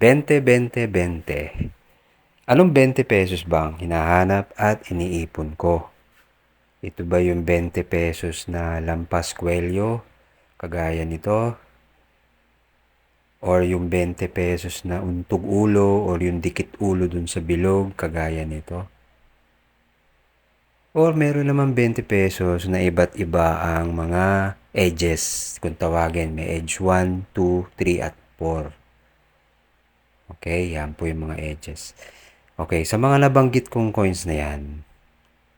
20, 20, 20. Anong 20 pesos ba ang hinahanap at iniipon ko? Ito ba yung 20 pesos na lampas kwelyo, kagaya nito? Or yung 20 pesos na untog ulo or yung dikit ulo dun sa bilog, kagaya nito? Or meron naman 20 pesos na iba't iba ang mga edges. Kung tawagin, may edge 1, 2, 3 at 4. Okay, yan po yung mga edges. Okay, sa mga nabanggit kong coins na yan,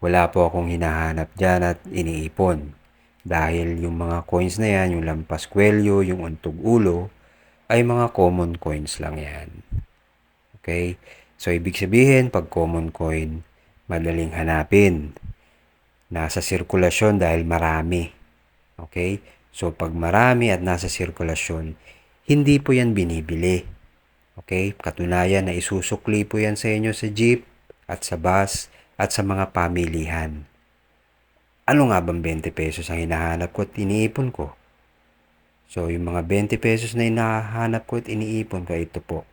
wala po akong hinahanap dyan at iniipon. Dahil yung mga coins na yan, yung lampas kwelyo, yung untog ulo, ay mga common coins lang yan. Okay, so ibig sabihin, pag common coin, madaling hanapin. Nasa sirkulasyon dahil marami. Okay, so pag marami at nasa sirkulasyon, hindi po yan binibili. Okay, katunayan na isusukli po yan sa inyo sa jeep at sa bus at sa mga pamilihan. Ano nga bang 20 pesos ang hinahanap ko at iniipon ko? So, yung mga 20 pesos na hinahanap ko at iniipon ko, ito po.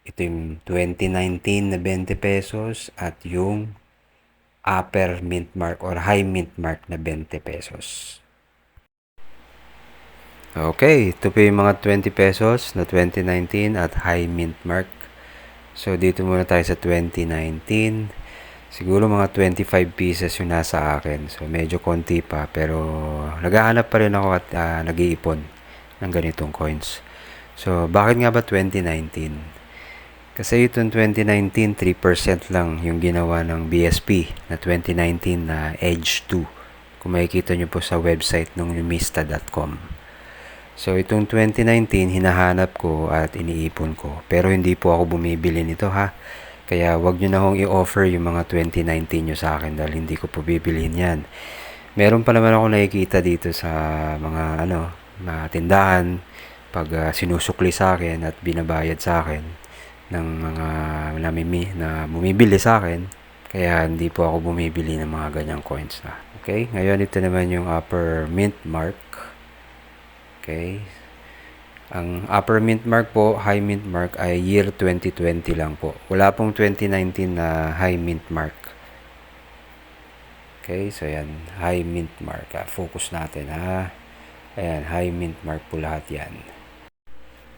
Ito yung 2019 na 20 pesos at yung upper mint mark or high mint mark na 20 pesos. Okay, ito po yung mga 20 pesos na 2019 at high mint mark. So, dito muna tayo sa 2019. Siguro mga 25 pieces yung nasa akin. So, medyo konti pa. Pero, naghahanap pa rin ako at nag-iipon ng ganitong coins. So, bakit nga ba 2019? Kasi itong 2019, 3% lang yung ginawa ng BSP na 2019 na Edge 2. Kung makikita nyo po sa website ng lumista.com. So, itong 2019, hinahanap ko at iniipon ko. Pero hindi po ako bumibili nito ha. Kaya wag nyo na hong i-offer yung mga 2019 nyo sa akin dahil hindi ko po bibilihin yan. Meron pa naman ako nakikita dito sa mga tindahan pag sinusukli sa akin at binabayad sa akin ng mga na bumibili sa akin. Kaya hindi po ako bumibili ng mga ganyang coins na. Okay, ngayon ito naman yung upper mint mark. Okay. Ang upper mint mark po, high mint mark ay year 2020 lang po. Wala pong 2019 na high mint mark. Okay, so yan, high mint mark. Focus natin ha. Ayan, high mint mark po lahat yan.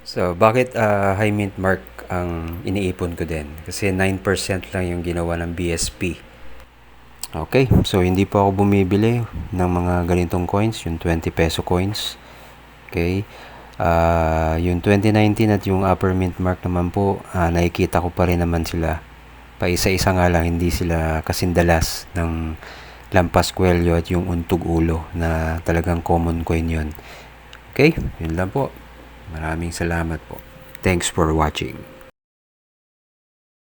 So, bakit high mint mark ang iniipon ko din? Kasi 9% lang yung ginawa ng BSP. Okay, so hindi po ako bumibili ng mga ganitong coins, yung 20 peso coins. Okay. Yung 2019 at yung upper mint mark naman po, nakikita ko pa rin naman sila. Pa isa-isa nga lang, hindi sila kasindalas ng lampas kwelyo at yung untog ulo na talagang common coin yun. Okay, yun lang po. Maraming salamat po. Thanks for watching.